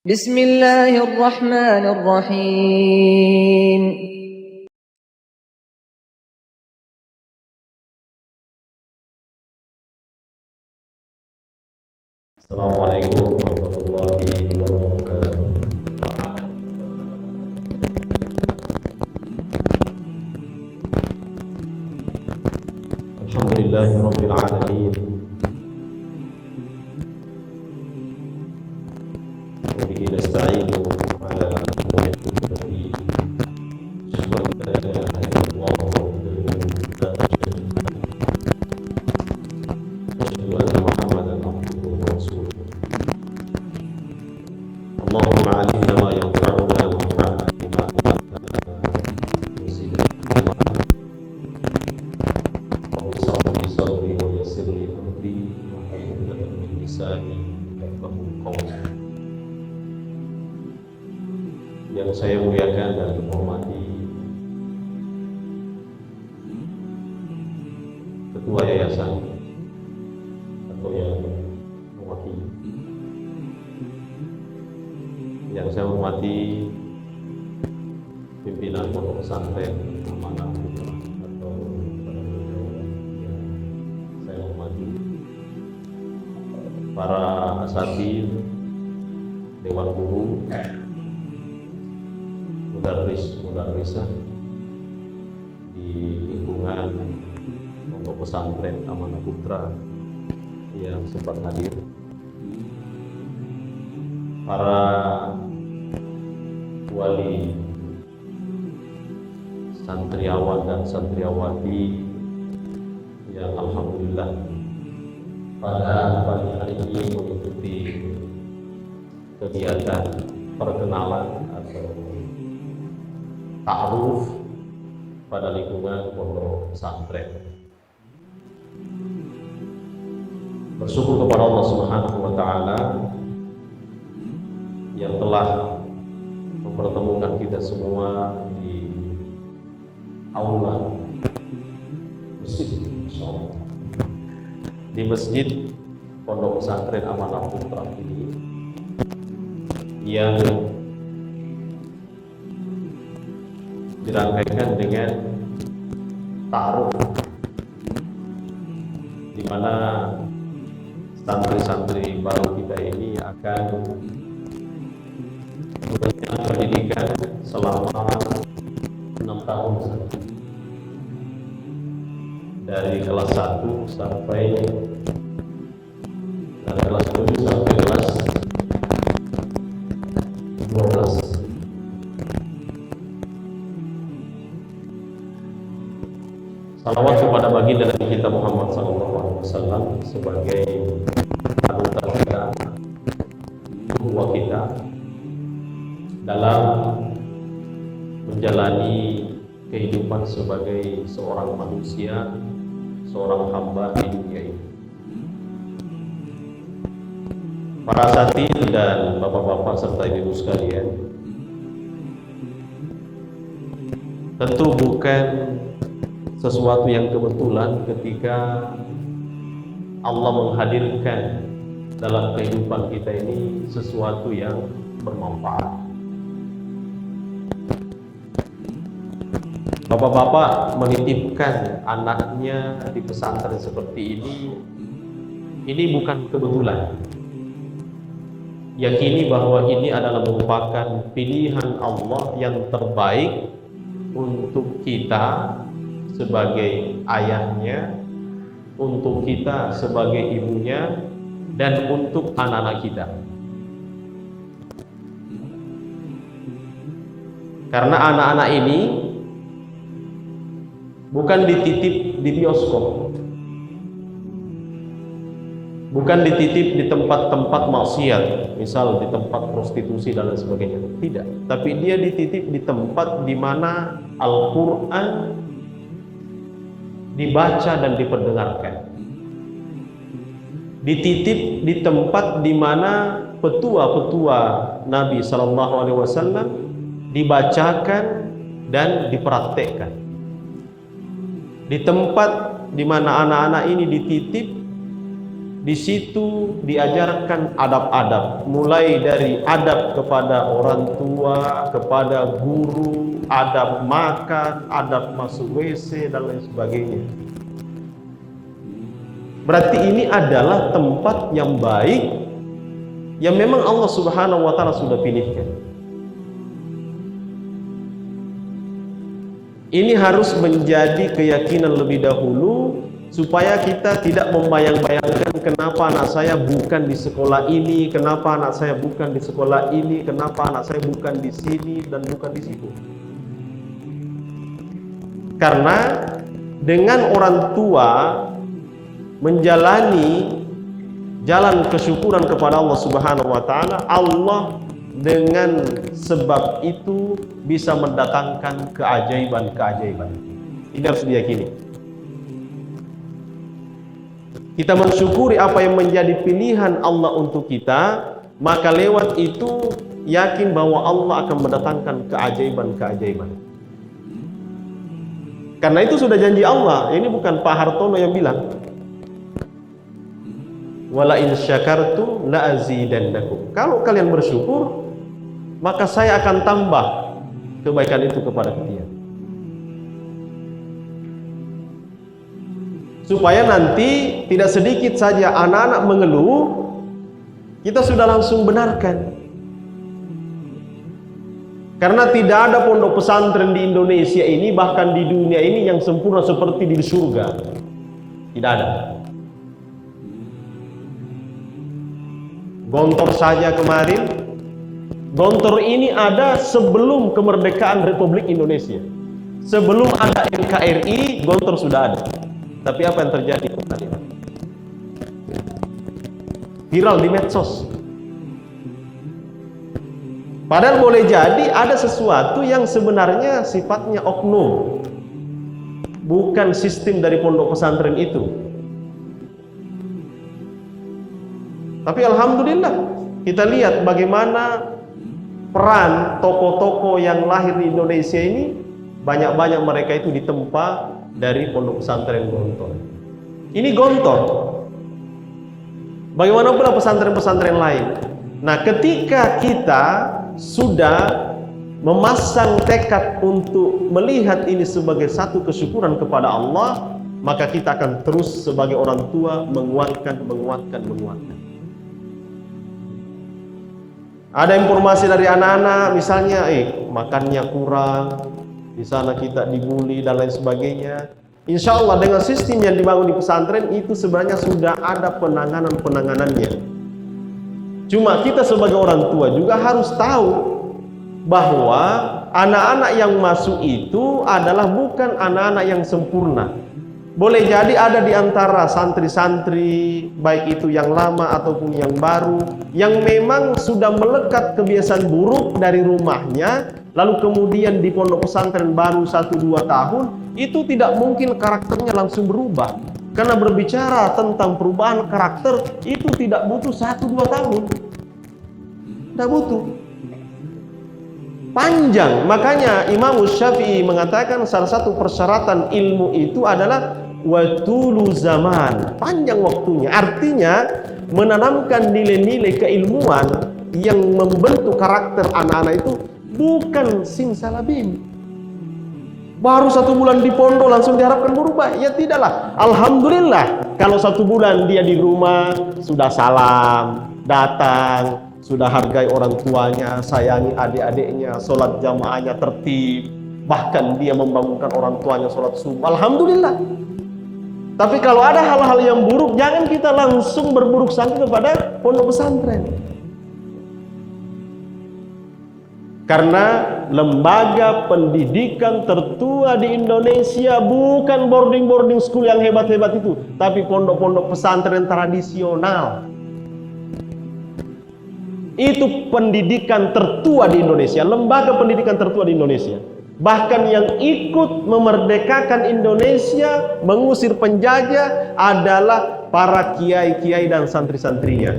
Bismillahirrahmanirrahim. Assalamualaikum warahmatullahi wabarakatuh. Alhamdulillahi rabbil alamin. Wa bihi nasta'inu ala umuri dunya. Syukran lillahi wa anna Muhammadan abduhu wa rasuluh. Allahumma 'allimna ma yanfa'una wanfa'na bima 'allamtana wa zidna ilma. Rabbi shrah li sadri wa yassir li amri wahlul 'uqdatam min lisani yafqahu qawli. Yang saya muliakan dan hormati Ketua Yayasan atau yang mewakili, yang saya hormati pimpinan Pondok Pesantren Amanah Putra atau yang saya hormati para asatidz, dewan guru, mudarrisah di lingkungan Pondok Pesantren Amanah Putra yang sempat hadir, para wali santriawan dan santriawati yang alhamdulillah pada pagi hari ini mengikuti kegiatan perkenalan atau ta'aruf pada lingkungan pondok pesantren. Bersyukur kepada Allah Subhanahu wa taala yang telah mempertemukan kita semua di aula masjid, insyaallah, di masjid Pondok Pesantren Amanah Putra ini yang dirangkaikan dengan ta'aruf, di mana santri-santri baru kita ini akan mengenyam pendidikan selama 6 tahun dari kelas 1 sampai dari kelas 7 sampai kelas 12. Salawat kepada baginda Nabi kita Muhammad SAW sebagai panutan kita, uswah kita dalam menjalani kehidupan sebagai seorang manusia, seorang hamba di dunia ini. Para asatidz dan bapak-bapak serta ibu sekalian, tentu bukan sesuatu yang kebetulan ketika Allah menghadirkan dalam kehidupan kita ini sesuatu yang bermanfaat. Bapak-bapak menitipkan anaknya di pesantren seperti ini bukan kebetulan. Yakini bahwa ini adalah merupakan pilihan Allah yang terbaik untuk kita sebagai ayahnya, untuk kita sebagai ibunya, dan untuk anak-anak kita. Karena anak-anak ini bukan dititip di bioskop, bukan dititip di tempat-tempat maksiat, misal di tempat prostitusi dan lain sebagainya. Tidak, tapi dia dititip di tempat di mana Al-Quran dibaca dan diperdengarkan. Dititip di tempat di mana petua-petua Nabi SAW dibacakan dan dipraktekkan. Di tempat di mana anak-anak ini dititip Di situ diajarkan adab-adab, mulai dari adab kepada orang tua, kepada guru, adab makan, adab masuk WC dan lain sebagainya. Berarti ini adalah tempat yang baik yang memang Allah Subhanahu wa taala sudah pilihkan. Ini harus menjadi keyakinan lebih dahulu, supaya kita tidak membayang-bayangkan kenapa anak saya bukan di sekolah ini, kenapa anak saya bukan di sekolah ini, kenapa anak saya bukan di sini dan bukan di situ. Karena dengan orang tua menjalani jalan kesyukuran kepada Allah Subhanahu wa taala, Allah dengan sebab itu bisa mendatangkan keajaiban-keajaiban. Ini harus diyakini. Kita mensyukuri apa yang menjadi pilihan Allah untuk kita, maka lewat itu yakin bahwa Allah akan mendatangkan keajaiban-keajaiban. Karena itu sudah janji Allah. Ini bukan Pak Hartono yang bilang. Wala in syakartum la azidannakum. Kalau kalian bersyukur, maka saya akan tambah kebaikan itu kepada kalian. Supaya nanti tidak sedikit saja anak-anak mengeluh, kita sudah langsung benarkan. Karena tidak ada pondok pesantren di Indonesia ini, bahkan di dunia ini, yang sempurna seperti di surga. Tidak ada. Gontor saja kemarin, Gontor ini ada sebelum kemerdekaan Republik Indonesia. Sebelum ada NKRI, Gontor sudah ada. Tapi apa yang terjadi tadi? Viral di medsos. Padahal boleh jadi ada sesuatu yang sebenarnya sifatnya oknum, bukan sistem dari pondok pesantren itu. Tapi alhamdulillah kita lihat bagaimana peran tokoh-tokoh yang lahir di Indonesia ini, banyak-banyak mereka itu ditempa dari pondok pesantren Gontor. Ini Gontor. Bagaimana pula pesantren-pesantren lain? Nah, ketika kita sudah memasang tekad untuk melihat ini sebagai satu kesyukuran kepada Allah, maka kita akan terus sebagai orang tua menguatkan. Ada informasi dari anak-anak, misalnya, makannya kurang, di sana kita dibully dan lain sebagainya. Insya Allah dengan sistem yang dibangun di pesantren itu sebenarnya sudah ada penanganannya. Cuma kita sebagai orang tua juga harus tahu bahwa anak-anak yang masuk itu adalah bukan anak-anak yang sempurna. Boleh jadi ada di antara santri-santri, baik itu yang lama ataupun yang baru, yang memang sudah melekat kebiasaan buruk dari rumahnya, lalu kemudian di pondok pesantren baru 1-2 tahun, itu tidak mungkin karakternya langsung berubah. Karena berbicara tentang perubahan karakter, itu tidak butuh 1-2 tahun. Tidak butuh. Panjang. Makanya Imam Syafi'i mengatakan salah satu persyaratan ilmu itu adalah watulu zaman, panjang waktunya. Artinya menanamkan nilai-nilai keilmuan yang membentuk karakter anak-anak itu bukan simsalabim. Baru 1 bulan di pondok langsung diharapkan berubah? Ya tidaklah. Alhamdulillah kalau 1 bulan dia di rumah sudah salam, datang, sudah hargai orang tuanya, sayangi adik-adiknya, sholat jamaahnya tertib, bahkan dia membangunkan orang tuanya sholat subuh. Alhamdulillah. Tapi kalau ada hal-hal yang buruk, jangan kita langsung berburuk sangka kepada pondok pesantren. Karena lembaga pendidikan tertua di Indonesia bukan boarding school yang hebat-hebat itu, tapi pondok-pondok pesantren tradisional. Itu pendidikan tertua di Indonesia, lembaga pendidikan tertua di Indonesia. Bahkan yang ikut memerdekakan Indonesia, mengusir penjajah adalah para kiai-kiai dan santri-santrinya.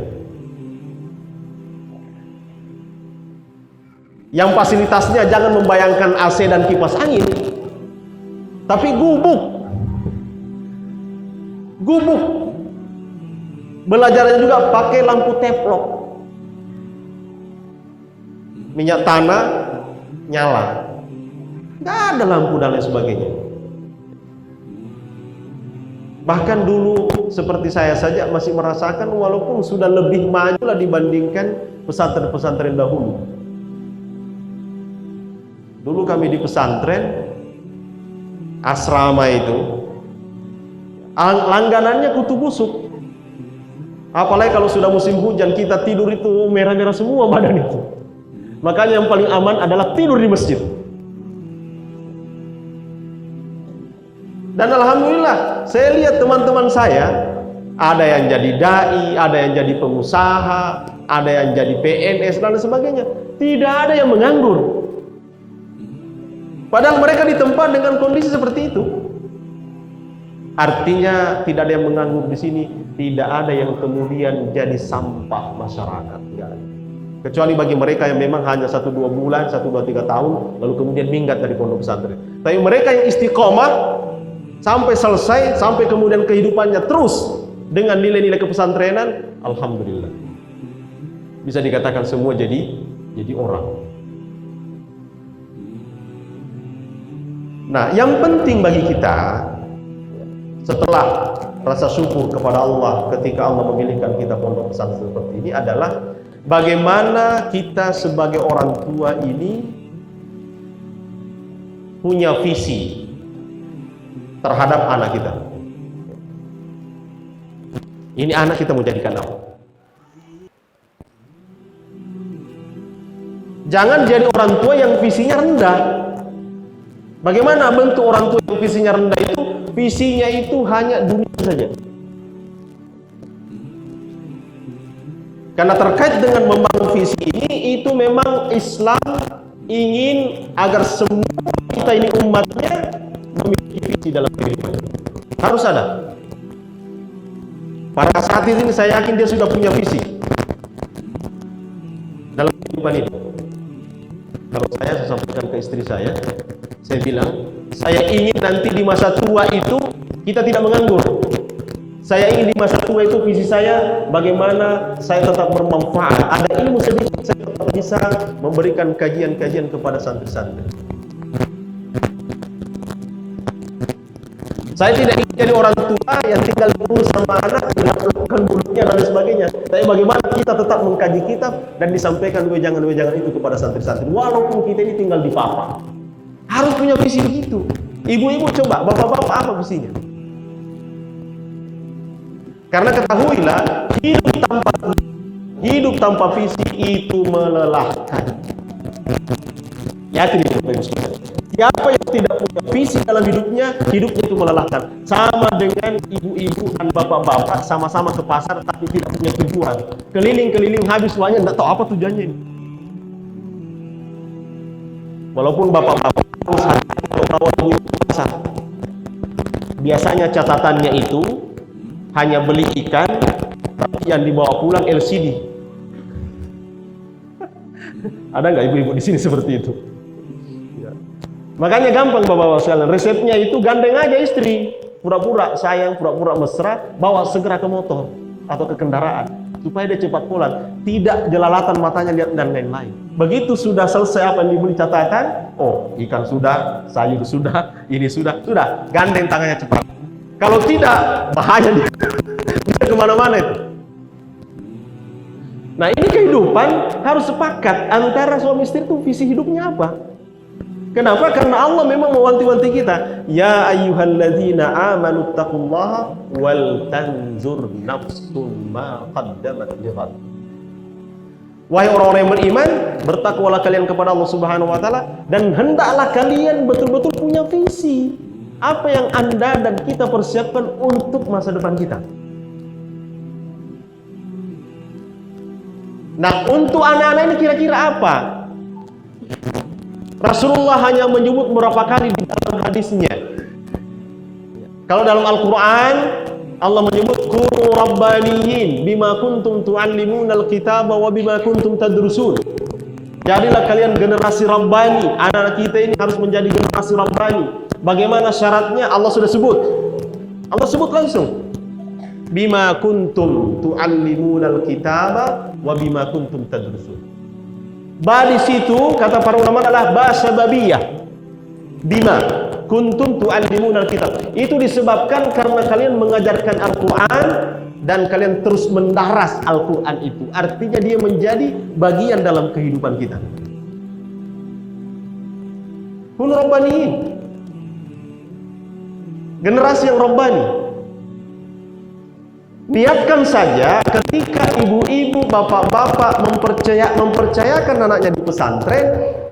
Yang fasilitasnya jangan membayangkan AC dan kipas angin, tapi gubuk. Belajarnya juga pakai lampu teplok. Minyak tanah nyala. Nggak ada lampu dan lain sebagainya. Bahkan dulu seperti saya saja masih merasakan walaupun sudah lebih maju lah dibandingkan pesantren-pesantren dahulu. Dulu kami di pesantren asrama itu langganannya kutu busuk. Apalagi kalau sudah musim hujan kita tidur itu merah-merah semua badan itu. Makanya yang paling aman adalah tidur di masjid. Dan alhamdulillah saya lihat teman-teman saya ada yang jadi dai, ada yang jadi pengusaha, ada yang jadi PNS dan sebagainya. Tidak ada yang menganggur. Padahal mereka ditempa dengan kondisi seperti itu. Artinya tidak ada yang menganggur di sini, tidak ada yang kemudian jadi sampah masyarakat. Tidak ada. Kecuali bagi mereka yang memang hanya 1-2 bulan, 1-2-3 tahun, lalu kemudian minggat dari pondok pesantren. Tapi mereka yang istiqomah sampai selesai, sampai kemudian kehidupannya terus dengan nilai-nilai kepesantrenan, alhamdulillah. Bisa dikatakan semua jadi orang. Nah, yang penting bagi kita setelah rasa syukur kepada Allah ketika Allah memilihkan kita pondok pesantren seperti ini adalah bagaimana kita sebagai orang tua ini punya visi terhadap anak kita. Ini anak kita mau jadikan apa? Jangan jadi orang tua yang visinya rendah. Bagaimana bentuk orang tua yang visinya rendah itu? Visinya itu hanya dunia saja. Karena terkait dengan membangun visi ini, itu memang Islam ingin agar semua kita ini umatnya memiliki visi dalam kehidupan. Harus ada. Pada saat ini saya yakin dia sudah punya visi dalam kehidupan ini. Kalau saya sampaikan ke istri saya bilang, saya ingin nanti di masa tua itu kita tidak menganggur. Saya ingin di masa tua itu visi saya bagaimana saya tetap bermanfaat. Ada ilmu sedikit saya tetap bisa memberikan kajian-kajian kepada santri-santri. Saya tidak ingin jadi orang tua yang tinggal dulu sama anak, melakukan bulunya dan sebagainya. Tapi bagaimana kita tetap mengkaji kitab dan disampaikan wejangan-wejangan itu kepada santri-santri. Walaupun kita ini tinggal di papa. Harus punya visi begitu. Ibu-ibu coba, bapak-bapak apa visinya? Karena ketahuilah, hidup tanpa visi itu melelahkan. Yakin itu, siapa yang tidak punya visi dalam hidupnya itu melelahkan. Sama dengan ibu-ibu dan bapak-bapak sama-sama ke pasar tapi tidak punya tujuan. Keliling-keliling habis uangnya, tidak tahu apa tujuannya ini. Walaupun bapak-bapak biasanya catatannya itu hanya beli ikan, tapi yang dibawa pulang LCD. Ada nggak ibu-ibu di sini seperti itu? Ya. Makanya gampang bapak-bapak sekalian. Resepnya itu gandeng aja istri, pura-pura sayang, pura-pura mesra, bawa segera ke motor atau ke kendaraan supaya dia cepat pulang. Tidak jelalatan matanya lihat dan lain-lain. Begitu sudah selesai apa yang dibeli catatan, oh ikan sudah, sayur sudah, ini sudah, gandeng tangannya cepat. Kalau tidak, bahaya dia. Dia kemana-mana itu. Nah ini kehidupan harus sepakat antara suami istri itu visi hidupnya apa. Kenapa? Karena Allah memang mewanti-wanti kita. Ya ayyuhalladzina amanu taqullaha wal tanzur nafsum ma qaddamat lighad. Wahai orang-orang yang beriman, bertakwalah kalian kepada Allah Subhanahu wa taala dan hendaklah kalian betul-betul punya visi. Apa yang Anda dan kita persiapkan untuk masa depan kita. Nah, untuk anak-anak ini kira-kira apa? Rasulullah hanya menyebut beberapa kali di dalam hadisnya. Kalau dalam Al-Quran, Allah menyebut kunu rabbaniyin bima kuntum tu'allimunal kitaba wa bima kuntum tadrusun. Jadilah kalian generasi rabbani. Anak-anak kita ini harus menjadi generasi rabbani. Bagaimana syaratnya? Allah sudah sebut. Allah sebut langsung. bima kuntum tu'allimunal kitaba wa bima kuntum tadrusun. Ba di situ kata para ulama adalah ba sababiyah. Bima kuntum tu'allimunal kitab. Itu disebabkan karena kalian mengajarkan Al-Qur'an dan kalian terus mendaras Al-Qur'an itu. Artinya dia menjadi bagian dalam kehidupan kita. Kun rabbaniyin. Generasi yang rabbani. Niatkan saja ketika ibu-ibu, bapak-bapak mempercayakan anaknya di pesantren,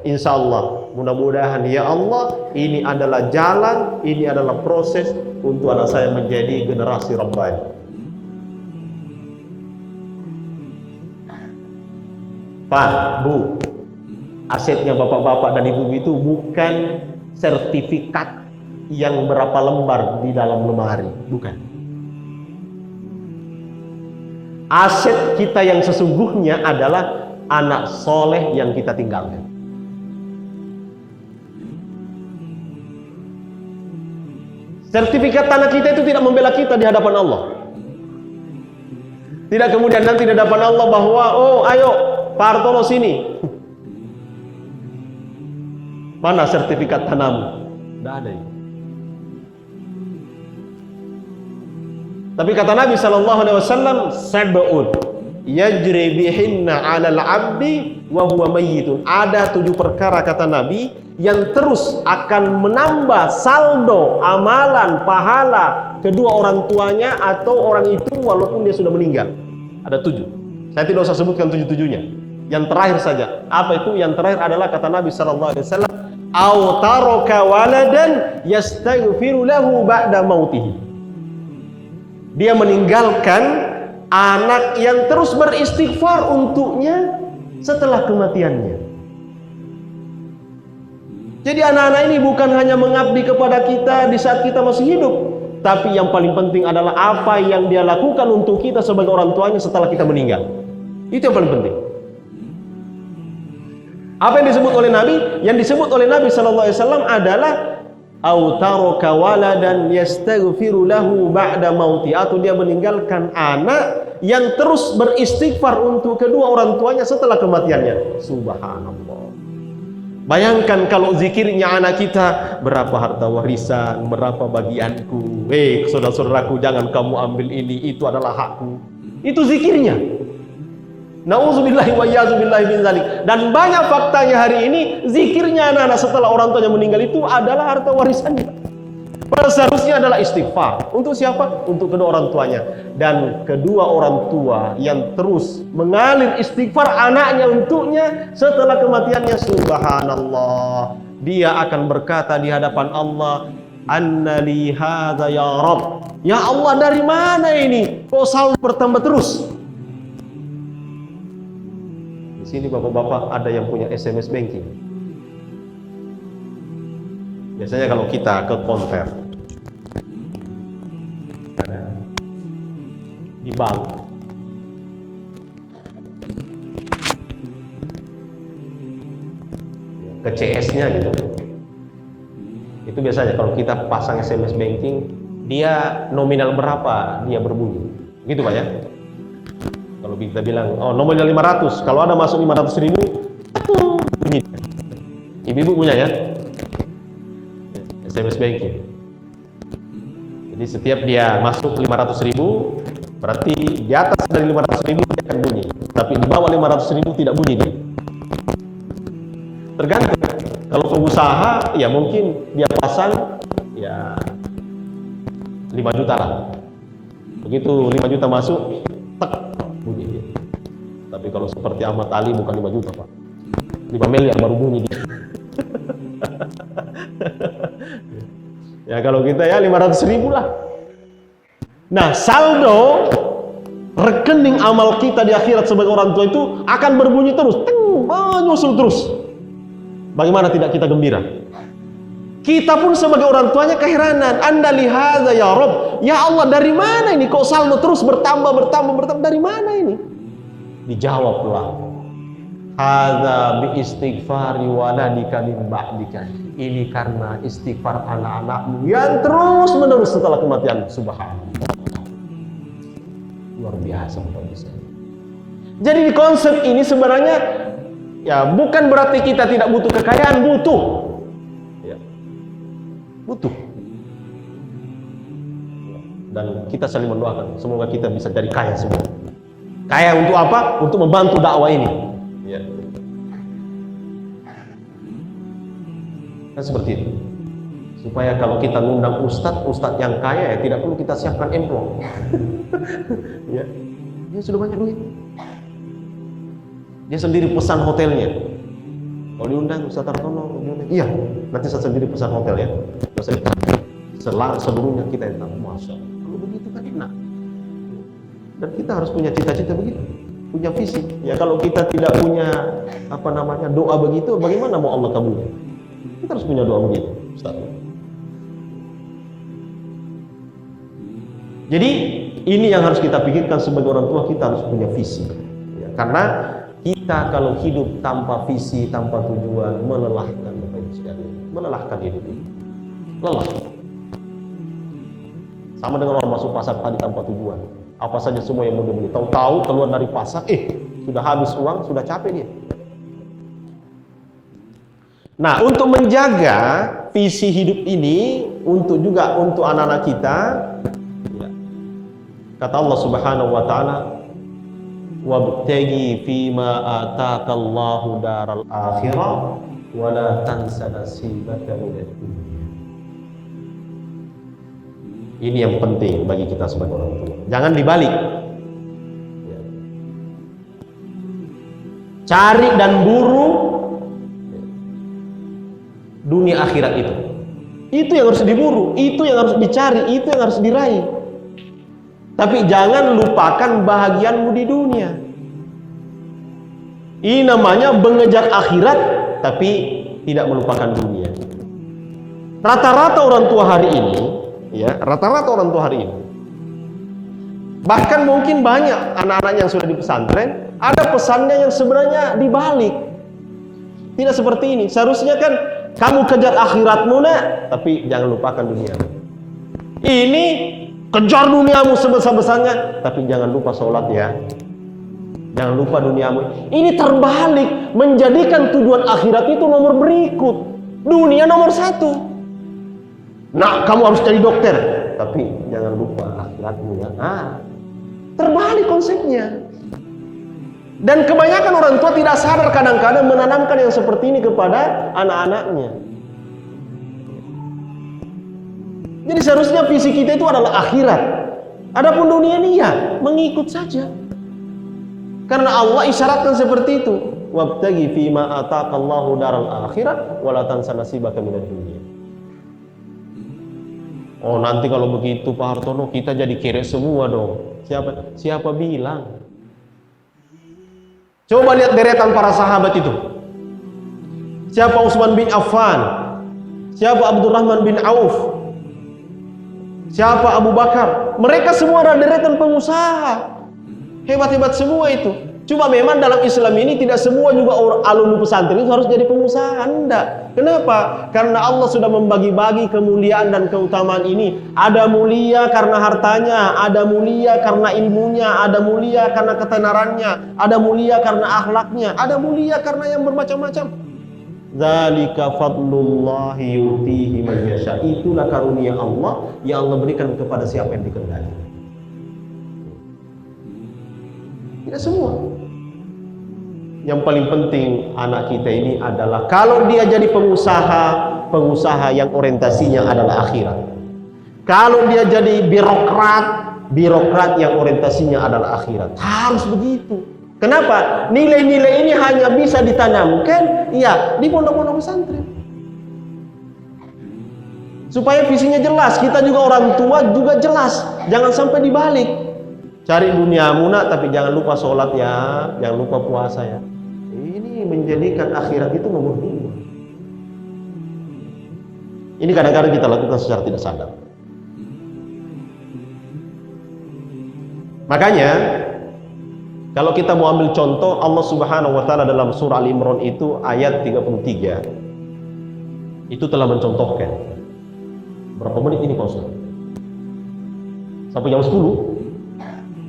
insya Allah, mudah-mudahan ya Allah, ini adalah jalan, ini adalah proses untuk anak saya menjadi generasi rabbani. Pak, Bu, asetnya bapak-bapak dan ibu itu bukan sertifikat yang berapa lembar di dalam lemari, bukan. Aset kita yang sesungguhnya adalah anak soleh yang kita tinggalkan. Sertifikat tanah kita itu tidak membela kita di hadapan Allah. Tidak kemudian nanti di hadapan Allah bahwa, oh ayo Pak Hartono sini. Mana sertifikat tanahmu? Tidak ada itu. Tapi kata Nabi SAW, sab'un yajri bihinna 'alal 'abdi wa huwa mayyitun. Ada 7 perkara kata Nabi yang terus akan menambah saldo amalan pahala kedua orang tuanya atau orang itu walaupun dia sudah meninggal. Ada 7. Saya tidak usah sebutkan 7-7-nya. Yang terakhir saja. Apa itu? Yang terakhir adalah kata Nabi SAW, au taraka waladan yastaghfiru lahu ba'da mautihi. Dia meninggalkan anak yang terus beristighfar untuknya setelah kematiannya. Jadi anak-anak ini bukan hanya mengabdi kepada kita di saat kita masih hidup, tapi yang paling penting adalah apa yang dia lakukan untuk kita sebagai orang tuanya setelah kita meninggal. Itu yang paling penting. Apa yang disebut oleh Nabi? Yang disebut oleh Nabi SAW adalah au taraka waladan yastaghfiru lahu ba'da mauti, atau dia meninggalkan anak yang terus beristighfar untuk kedua orang tuanya setelah kematiannya. Subhanallah. Bayangkan kalau zikirnya anak kita, berapa harta warisan, berapa bagianku, saudara-saudaraku jangan kamu ambil ini, itu adalah hakku. Itu zikirnya. Nauzubillahi wa iyyazubillahi min dzalik. Dan banyak faktanya hari ini zikirnya anak-anak setelah orang tuanya meninggal itu adalah harta warisannya. Padahal seharusnya adalah istighfar. Untuk siapa? Untuk kedua orang tuanya. Dan kedua orang tua yang terus mengalir istighfar anaknya untuknya setelah kematiannya, subhanallah, dia akan berkata di hadapan Allah, anna li hadza ya Rabb. Ya Allah, dari mana ini? Kok selalu bertambah terus? Sini bapak-bapak ada yang punya SMS banking. Biasanya kalau kita ke konter di bank, ke CS-nya gitu, itu biasanya kalau kita pasang SMS banking, dia nominal berapa dia berbunyi, gitu Pak ya. Kalau kita bilang, oh nominal 500, kalau ada masuk 500.000, bunyi. Ibu-ibu punya ya? SMS banking. Jadi setiap dia masuk 500.000, berarti di atas dari 500.000 dia akan bunyi. Tapi di bawah 500.000 tidak bunyi dia. Tergantung. Kalau pengusaha, ya mungkin dia pasang, ya 5 juta lah. Begitu 5 juta masuk, tek, bunyi dia. Tapi kalau seperti Ahmad Ali bukan 5 juta Pak, 5 miliar baru bunyi dia. Ya kalau kita ya 500.000 lah. Nah saldo rekening amal kita di akhirat sebagai orang tua itu akan berbunyi terus, menyusul terus. Bagaimana tidak kita gembira? Kita pun sebagai orang tuanya keheranan. Anda lihat ya Rob, ya Allah dari mana ini kok saldo terus bertambah, dari mana ini? Dijawablah, hadza bi istighfari waladika min ba'dika. Ini karena istighfar anak-anakmu yang terus menerus setelah kematian. Subhanallah. luar biasa Bapak Ibu. Jadi di konsep ini sebenarnya ya bukan berarti kita tidak butuh kekayaan, butuh. Ya. Butuh. Dan kita saling mendoakan semoga kita bisa jadi kaya semua. Kaya untuk apa? Untuk membantu dakwah ini. Ya. Kan seperti itu. Supaya kalau kita ngundang ustadz yang kaya ya tidak perlu kita siapkan amplop. Ya. Dia sudah banyak duit. Dia sendiri pesan hotelnya. Kalau diundang Ustaz Tartono, iya, nanti saya sendiri pesan hotel ya. Seluruhnya kita yang tahu, masya Allah. Kalau begitu kan enak. Dan kita harus punya cita-cita begitu, punya visi. Ya kalau kita tidak punya doa begitu, bagaimana mau Allah kabulkan? Kita harus punya doa begitu, Ustaz. Jadi ini yang harus kita pikirkan sebagai orang tua, kita harus punya visi. Ya, karena kita kalau hidup tanpa visi, tanpa tujuan, melelahkan Bapak Ibu sekalian. Melelahkan hidup ini. Lelah. Sama dengan orang masuk pasar tadi tanpa tujuan. Apa saja semua yang mau dibeli. Tahu-tahu keluar dari pasar, sudah habis uang, sudah capek dia. Nah, untuk menjaga visi hidup ini, untuk anak-anak kita, ya, kata Allah Subhanahu wa Ta'ala, wabtaghi fima ataakallahu daral akhirah wa la tansa nasibaka minad dunya. Ini yang penting bagi kita sebagai orang tua. Jangan dibalik. Ya. Cari dan buru dunia akhirat itu. Itu yang harus diburu, itu yang harus dicari, itu yang harus diraih. Tapi jangan lupakan bahagianmu di dunia. Ini namanya mengejar akhirat tapi tidak melupakan dunia. Rata-rata orang tua hari ini, bahkan mungkin banyak anak-anak yang sudah di pesantren, ada pesannya yang sebenarnya dibalik. Tidak seperti ini. Seharusnya kan kamu kejar akhiratmu nak, tapi jangan lupakan dunia. Ini kejar duniamu sebesar-besarnya, tapi jangan lupa sholat ya. Jangan lupa duniamu. Ini terbalik, menjadikan tujuan akhirat itu nomor berikut, dunia nomor satu. Nah, kamu harus jadi dokter, tapi jangan lupa akhiratmu ya. Terbalik konsepnya. Dan kebanyakan orang tua tidak sadar kadang-kadang menanamkan yang seperti ini kepada anak-anaknya. Jadi seharusnya visi kita itu adalah akhirat. Adapun dunia ini ya mengikut saja. Karena Allah isyaratkan seperti itu. Wabtaghi fima ataqallahu daral akhirat wa la tansa nasibaka minad dunya. Oh, nanti kalau begitu Pak Hartono kita jadi kere semua dong. Siapa bilang? Coba lihat deretan para sahabat itu. Siapa Utsman bin Affan? Siapa Abdurrahman bin Auf? Siapa Abu Bakar? Mereka semua adalah deretan pengusaha. Hebat-hebat semua itu. Cuma memang dalam Islam ini tidak semua juga orang alumni pesantren itu harus jadi pengusaha. Enggak. Kenapa? Karena Allah sudah membagi-bagi kemuliaan dan keutamaan ini. Ada mulia karena hartanya, ada mulia karena ilmunya, ada mulia karena ketenarannya, ada mulia karena akhlaknya, ada mulia karena yang bermacam-macam. Zalika fadlullahi yutihi man yasha. Itulah karunia Allah yang Allah berikan kepada siapa yang dikehendaki. Tidak semua. Yang paling penting anak kita ini adalah kalau dia jadi pengusaha yang orientasinya adalah akhirat. Kalau dia jadi birokrat yang orientasinya adalah akhirat. Harus begitu. Kenapa? Nilai-nilai ini hanya bisa ditanamkan di pondok-pondok pesantren. Supaya visinya jelas, kita juga orang tua juga jelas. Jangan sampai dibalik. Cari duniamu nak, tapi jangan lupa sholat ya, jangan lupa puasa ya. Ini menjadikan akhirat itu nomor 2. Ini kadang-kadang kita lakukan secara tidak sadar. Makanya kalau kita mau ambil contoh, Allah Subhanahu wa Ta'ala dalam surah Al-Imran itu ayat 33 itu telah mencontohkan. Berapa menit ini Pak Ustaz? Sampai jam 10?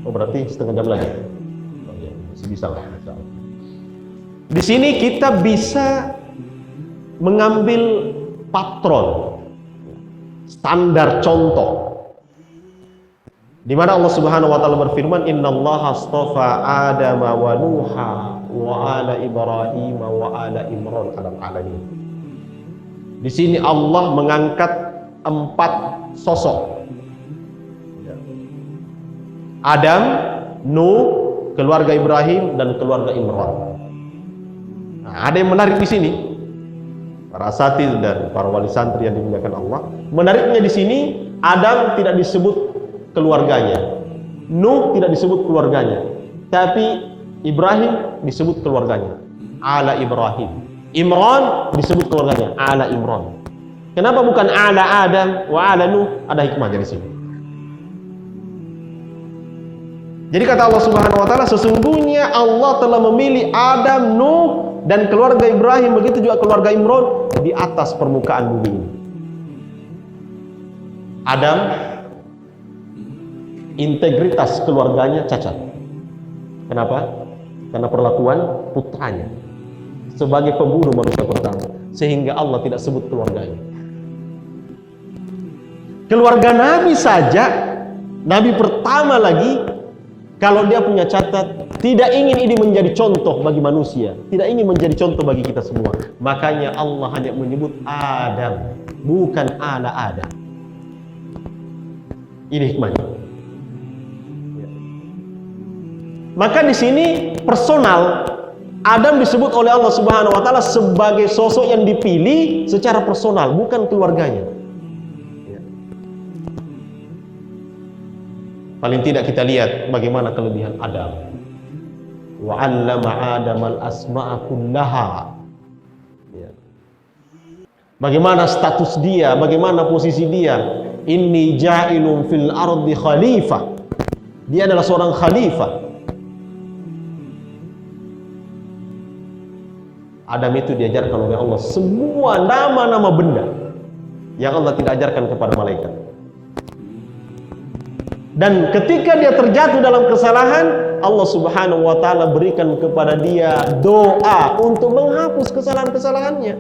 Oh, berarti setengah jam lagi. Oh, ya, masih bisa lah. Di sini kita bisa mengambil patron, standar contoh, di mana Allah Subhanahu wa taala berfirman, "Innallaha astafa Adama wa Nuha wa ala Ibrahim wa ala Imran 'alal 'alamin." Di sini Allah mengangkat 4 sosok. Adam, Nuh, keluarga Ibrahim dan keluarga Imran. Nah, ada yang menarik di sini. Para asatidz dan para wali santri yang dimuliakan Allah. Menariknya di sini Adam tidak disebut keluarganya, Nuh tidak disebut keluarganya, tapi Ibrahim disebut keluarganya, ala Ibrahim. Imran disebut keluarganya, ala Imran. Kenapa bukan ala Adam wa ala Nuh? Ada hikmahnya di sini. Jadi kata Allah Subhanahu wa taala, sesungguhnya Allah telah memilih Adam, Nuh dan keluarga Ibrahim, begitu juga keluarga Imran di atas permukaan bumi ini. Adam, integritas keluarganya cacat. Kenapa? Karena perlakuan putranya sebagai pembunuh manusia pertama, sehingga Allah tidak sebut keluarganya. Keluarga Nabi saja, Nabi pertama lagi, kalau dia punya catat, tidak ingin ini menjadi contoh bagi manusia, tidak ingin menjadi contoh bagi kita semua. Makanya Allah hanya menyebut Adam, bukan ala Adam. Ini hikmahnya. Maka di sini personal, Adam disebut oleh Allah Subhanahu wa taala sebagai sosok yang dipilih secara personal, bukan keluarganya. Paling tidak kita lihat bagaimana kelebihan Adam. Wa 'allama Adamal asma'a kullaha. Bagaimana status dia, bagaimana posisi dia. Inni ja'ilun fil ardi khalifah. Dia adalah seorang khalifah. Adam itu diajarkan oleh Allah semua nama-nama benda yang Allah tidak ajarkan kepada malaikat. Dan ketika dia terjatuh dalam kesalahan, Allah Subhanahu wa taala berikan kepada dia doa untuk menghapus kesalahan-kesalahannya.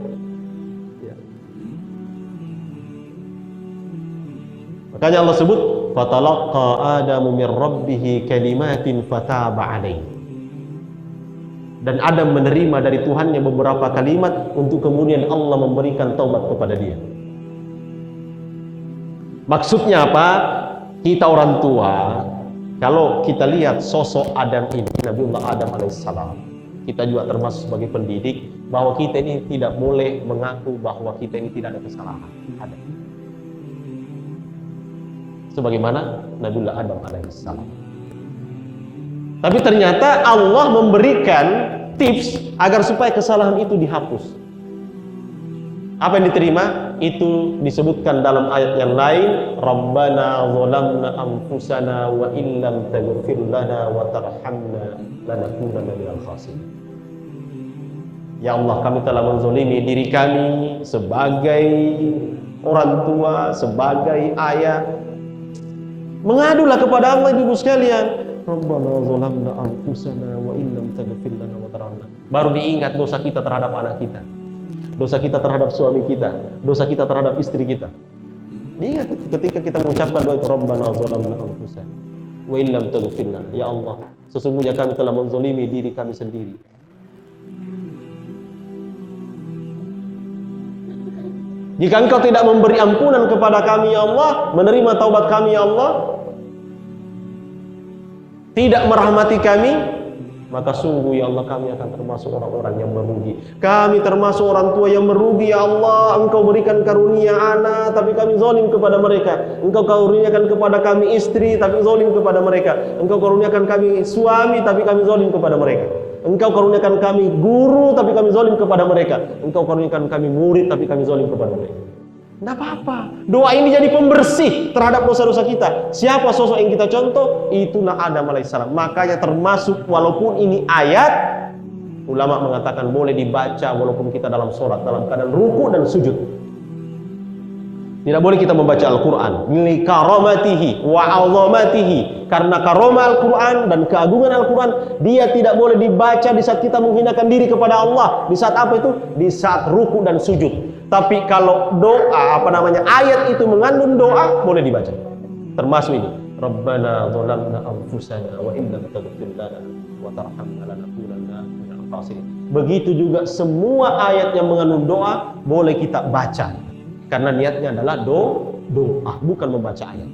Makanya Allah sebut, "Fatalaqqa Adamu min rabbih kalimatin fataba alaihi." Dan Adam menerima dari Tuhannya beberapa kalimat untuk kemudian Allah memberikan taubat kepada dia. Maksudnya apa? Kita orang tua, kalau kita lihat sosok Adam ini, Nabiullah Adam alaihissalam, kita juga termasuk sebagai pendidik bahwa kita ini tidak boleh mengaku bahwa kita ini tidak ada kesalahan. Ada. Sebagaimana Nabiullah Adam alaihissalam. Tapi ternyata Allah memberikan tips agar supaya kesalahan itu dihapus. Apa yang diterima? Itu disebutkan dalam ayat yang lain, Rabbana zalamna anfusana wa illam taghfir lana wa tarhamna lanakunanna minal khasirin. Ya Allah, kami telah menzalimi diri kami sebagai orang tua, sebagai ayah. Mengadulah kepada Allah, ibu sekalian. Rabbana zalamna anfusana wa illam taghfir lana wa tarhamna. Baru diingat dosa kita terhadap anak kita, dosa kita terhadap suami kita, dosa kita terhadap istri kita. Ingat ketika kita mengucapkan doa itu, Rabbana zalamna anfusana wa illam taghfir lana. Ya Allah, sesungguhnya kami telah menzalimi diri kami sendiri. Jika Engkau tidak memberi ampunan kepada kami ya Allah, menerima taubat kami ya Allah, tidak merahmati kami, maka sungguh ya Allah kami akan termasuk orang-orang yang merugi. Kami termasuk orang tua yang merugi ya Allah. Engkau berikan karunia anak, tapi kami zalim kepada mereka. Engkau karuniakan kepada kami istri, tapi zalim kepada mereka. Engkau karuniakan kami suami, tapi kami zalim kepada mereka. Engkau karuniakan kami guru, tapi kami zalim kepada mereka. Engkau karuniakan kami murid, tapi kami zalim kepada mereka. Tidak apa-apa. Doa ini jadi pembersih terhadap dosa-dosa kita. Siapa sosok yang kita contoh? Itulah Adam alaihissalam. Makanya termasuk, walaupun ini ayat, ulama mengatakan boleh dibaca walaupun kita dalam sholat, dalam keadaan ruku dan sujud. Tidak boleh kita membaca Al-Quran li karamatihi wa 'azamatihi, karena karomah Al-Quran dan keagungan Al-Quran, dia tidak boleh dibaca di saat kita menghinakan diri kepada Allah. Di saat apa itu? Di saat ruku dan sujud. Tapi kalau doa, ayat itu mengandung doa, boleh dibaca. Termasuk ini, Rabbana zalamna anfusana wa in lam taghfir lana wa tarhamna lanakunanna minal khasirin. Begitu juga semua ayat yang mengandung doa boleh kita baca, karena niatnya adalah doa, bukan membaca ayat.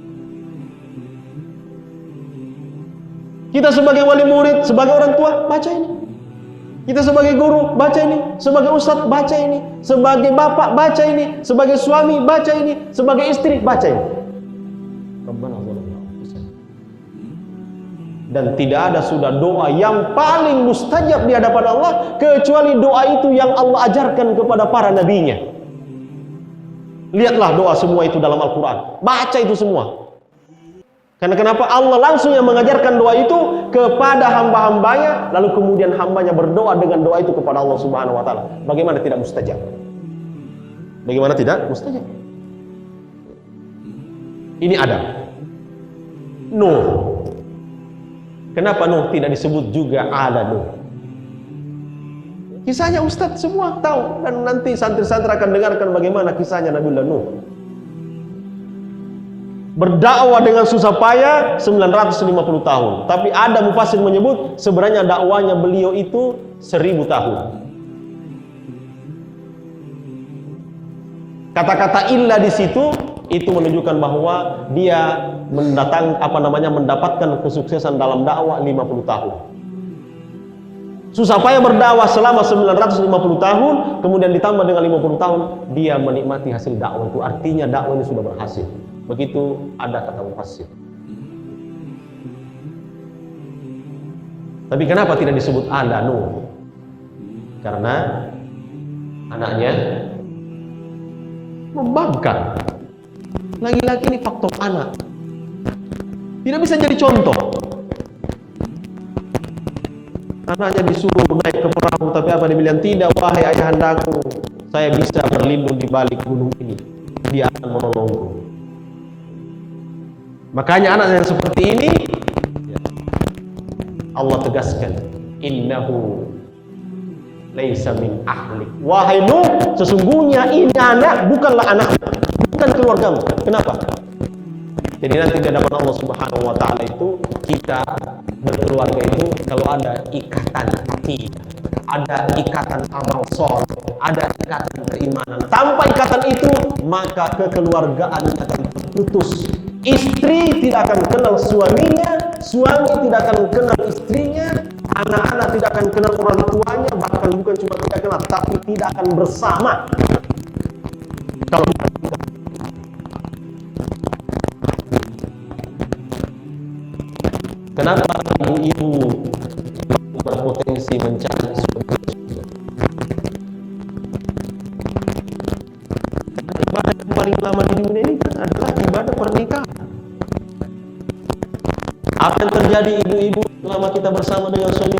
Kita sebagai wali murid, sebagai orang tua, baca ini. Kita sebagai guru, baca ini. Sebagai ustadz, baca ini. Sebagai bapak, baca ini. Sebagai suami, baca ini. Sebagai istri, baca ini. Dan tidak ada sudah doa yang paling mustajab di hadapan Allah kecuali doa itu yang Allah ajarkan kepada para nabinya. Lihatlah doa semua itu dalam Al-Quran. Baca itu semua. Karena kenapa? Allah langsung yang mengajarkan doa itu kepada hamba-hambanya, lalu kemudian hambanya berdoa dengan doa itu kepada Allah Subhanahu wa Ta'ala. Bagaimana tidak mustajab? Bagaimana tidak mustajab? Ini Adam. Nuh. Kenapa Nuh tidak disebut juga ala Nuh? Kisahnya Ustadz semua tahu, dan nanti santri-santri akan dengarkan bagaimana kisahnya Nabiullah Nuh. Berdakwah dengan susah payah 950 tahun. Tapi ada mufassir menyebut sebenarnya dakwanya beliau itu 1000 tahun. Kata-kata illa di situ itu menunjukkan bahwa dia mendapatkan kesuksesan dalam dakwah 50 tahun. Susah payah berdakwah selama 950 tahun, kemudian ditambah dengan 50 tahun, dia menikmati hasil dakwah itu. Artinya dakwah ini sudah berhasil. Begitu ada kata mufassir. Tapi kenapa tidak disebut ala Nuh? Karena anaknya membangkang. Lagi-lagi ini faktor anak. Tidak bisa jadi contoh. Anaknya disuruh naik ke perahu, tapi apa dia bilang? Tidak, wahai ayahandaku, saya bisa berlindung di balik gunung ini. Dia akan menolongku. Makanya anak yang seperti ini Allah tegaskan, innahu laisa min ahlik. Wahai Nuh, sesungguhnya ini anak bukanlah anakmu, bukan keluargamu. Kenapa? Jadi nanti di hadapan Allah Subhanahu wa Ta'ala itu, kita berkeluarga itu kalau ada ikatan hati, ada ikatan amal soleh, ada ikatan keimanan. Tanpa ikatan itu, maka kekeluargaan akan terputus. Istri tidak akan kenal suaminya, suami tidak akan kenal istrinya, anak-anak tidak akan kenal orang tuanya, bahkan bukan cuma tidak kenal, tapi tidak akan bersama. Kalau kenapa ibu-ibu berpotensi mencari surga? Ibadah yang paling lama di dunia ini adalah ibadah pernikahan. Apa yang terjadi ibu-ibu selama kita bersama dengan suami?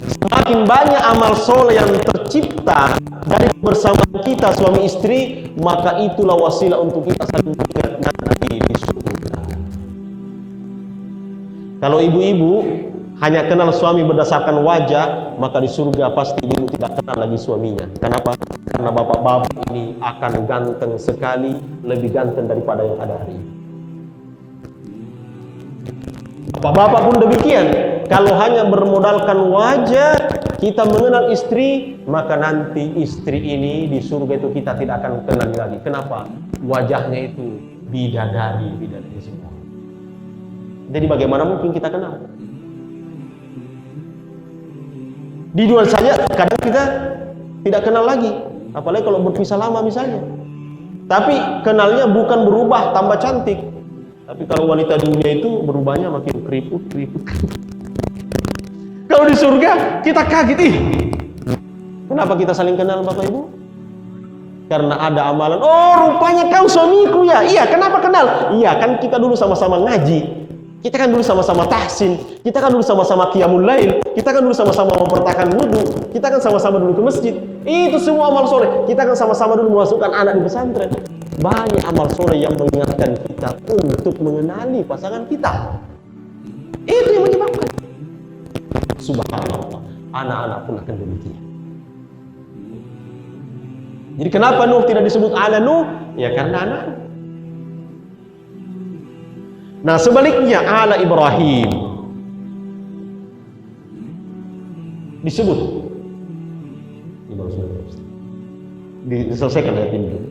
Semakin banyak amal soleh yang tercipta dari bersamaan kita suami istri, maka itulah wasilah untuk kita saling ingat nanti di surga. Kalau ibu-ibu hanya kenal suami berdasarkan wajah, maka di surga pasti ibu tidak kenal lagi suaminya. Kenapa? Karena bapak-bapak ini akan ganteng sekali, lebih ganteng daripada yang ada hari ini. Bapak-bapak pun demikian. Kalau hanya bermodalkan wajah, kita mengenal istri, maka nanti istri ini di surga itu kita tidak akan kenal lagi. Kenapa? Wajahnya itu bidadari semua. Jadi bagaimana mungkin kita kenal? Di dunia saja kadang kita tidak kenal lagi, apalagi kalau berpisah lama misalnya. Tapi kenalnya bukan berubah tambah cantik, tapi kalau wanita dunia itu berubahnya makin keriput. Kalau di surga kita kaget, kenapa kita saling kenal Bapak Ibu? Karena ada amalan. Oh, rupanya kau suamiku ya. Iya, kenapa kenal? Iya, kan kita dulu sama-sama ngaji. Kita kan dulu sama-sama tahsin, kita kan dulu sama-sama qiyamul lail, kita kan dulu sama-sama mempertahankan wudu, kita kan sama-sama dulu ke masjid. Itu semua amal soleh. Kita kan sama-sama dulu memasukkan anak di pesantren. Banyak amal soleh yang mengingatkan kita untuk mengenali pasangan kita. Itu yang menyebabkan. Subhanallah, anak-anak pun akan demikian. Jadi kenapa Nuh tidak disebut ala Nuh? Ya karena anak. Nah sebaliknya ala Ibrahim disebut. Diselesaikan ayat ini.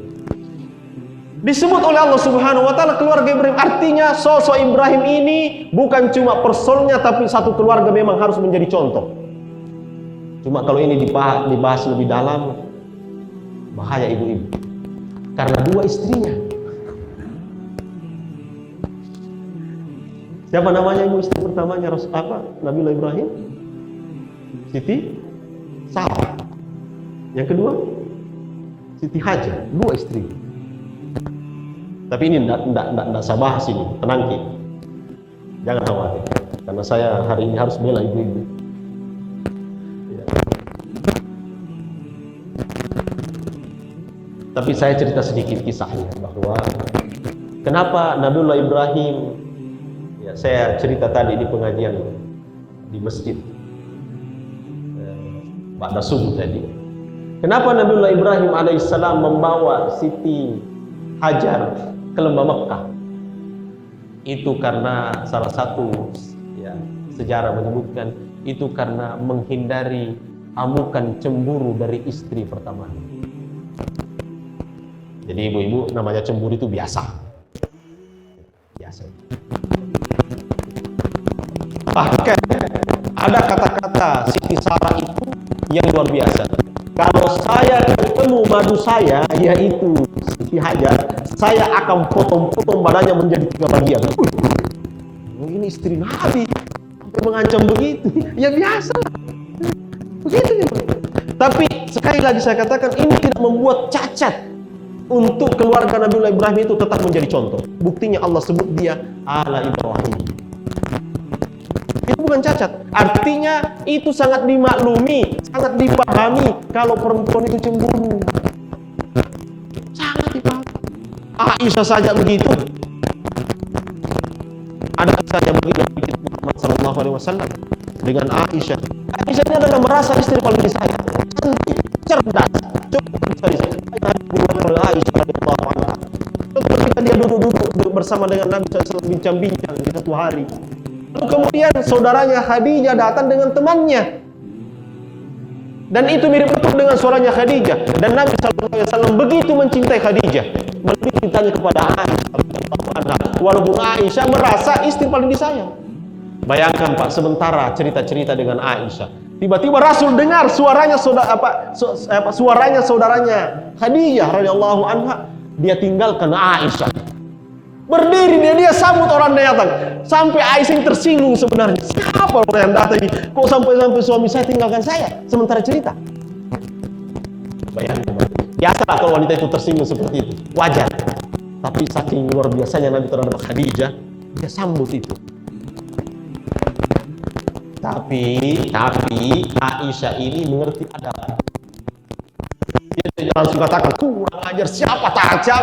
Disebut oleh Allah Subhanahu wa taala keluarga Ibrahim. Artinya sosok Ibrahim ini bukan cuma personnya, tapi satu keluarga memang harus menjadi contoh. Cuma kalau ini dibahas lebih dalam, bahaya ibu-ibu. Karena dua istrinya. Siapa namanya ibu istri pertamanya Nabiullah Ibrahim? Siti Sarah. Yang kedua Siti Hajar. Dua istri. Tapi ini tidak saya bahas ini. Tenang Ki. Jangan khawatir. Karena saya hari ini harus bela ibu-ibu. Ya. Tapi saya cerita sedikit kisahnya bahwa kenapa Nabiullah Ibrahim. Saya cerita tadi di pengajian di masjid pada subuh tadi. Kenapa Nabiullah Ibrahim alaihissalam membawa Siti Hajar ke lembah Mekah? Itu karena salah satu sejarah menyebutkan itu karena menghindari amukan cemburu dari istri pertama. Jadi ibu-ibu, namanya cemburu itu biasa. Bahkan ada kata-kata Siti Sarah itu yang luar biasa. Kalau saya ketemu madu saya, yaitu Siti Hajar, saya akan potong-potong badannya menjadi 3 bagian. Ini istri Nabi sampai mengancam begitu. Ya biasa. Begitu ya. Tapi sekali lagi saya katakan, ini tidak membuat cacat untuk keluarga Nabiullah Ibrahim itu tetap menjadi contoh. Buktinya Allah sebut dia ala Ibrahim. Itu bukan cacat. Artinya itu sangat dimaklumi, sangat dipahami kalau perempuan itu cemburu. Sangat dipahami. Aisyah saja begitu. Ada saja begitu Muhammad sallallahu alaihi wasallam dengan Aisyah. Aisyah ini adalah merasa istri paling disayang, cantik, cerdas. Coba cari Aisyah radhiyallahu anha. Ketika dia duduk bersama dengan Nabi SAW bincang-bincang di satu hari. Lalu kemudian saudaranya Khadijah datang dengan temannya. Dan itu mirip betul dengan suaranya Khadijah. Dan Nabi SAW begitu mencintai Khadijah, lebih cintanya kepada Aisyah. Walaupun Aisyah merasa istri paling disayang. Bayangkan Pak, sementara cerita-cerita dengan Aisyah, tiba-tiba Rasul dengar suaranya suaranya saudaranya Khadijah radhiyallahu anha. Dia tinggalkan Aisyah. Berdiri dia sambut orang yang datang. Sampai Aisyah tersinggung sebenarnya. Siapa orang yang datang ini? Kok sampai suami saya tinggalkan saya? Sementara cerita. Bayangkan. Biasalah kalau wanita itu tersinggung seperti itu. Wajar. Tapi saking luar biasanya Nabi terhadap Khadijah, dia sambut itu. Tapi Aisyah ini mengerti adab. Dia langsung katakan, kurang ajar, siapa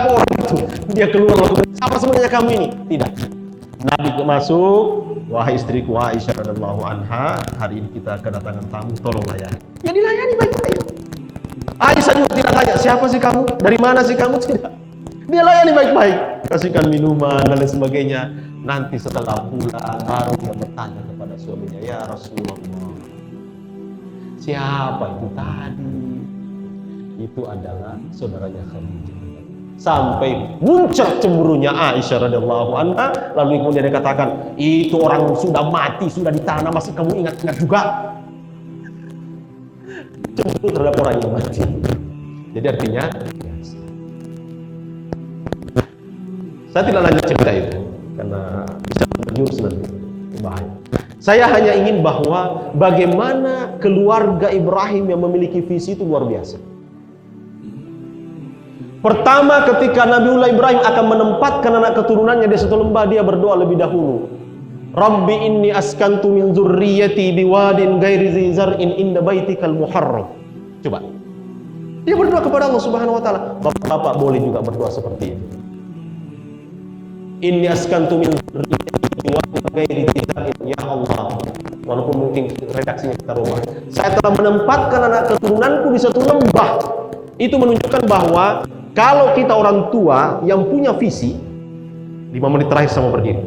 orang itu. Dia keluar langsung, siapa sebenarnya kamu ini? Tidak. Nabi masuk, wahai istriku Aisyah radhiyallahu anha, hari ini kita kedatangan tamu, tolong layani. Ya dilayani baik-baik. Aisyah juga tidak tanya, siapa sih kamu? Dari mana sih kamu? Tidak. Dia layani baik-baik, kasihkan minuman dan lain sebagainya. Nanti setelah pulang baru dia bertanya kepada suaminya, ya Rasulullah, siapa itu tadi? Itu adalah saudaranya Khadijah. Sampai muncul cemburunya Aisyah radhiyallahu anha. Lalu kemudian dia katakan, itu orang sudah mati, sudah di tanah, masih kamu ingat-ingat juga? Cemburu terhadap orang yang mati. Jadi artinya, saya tidak lanjut cerita itu karena bisa menjurus nanti bahaya. Saya hanya ingin bahwa bagaimana keluarga Ibrahim yang memiliki visi itu luar biasa. Pertama, ketika Nabiullah Ibrahim akan menempatkan anak keturunannya di satu lembah, dia berdoa lebih dahulu. Rabbi inni askantu min dzurriyyati biwadin ghairi dzi zar'in inda baitikal muharram. Coba. Dia berdoa kepada Allah Subhanahu wa taala. Bapak boleh juga berdoa seperti itu. Inni askantu min dzurriyyati biwadin ghairi dzi zar'in, ya Allah. Walaupun mungkin redaksinya kita rubah. Saya telah menempatkan anak keturunanku di satu lembah. Itu menunjukkan bahwa kalau kita orang tua yang punya visi, 5 menit terakhir sama berdiri.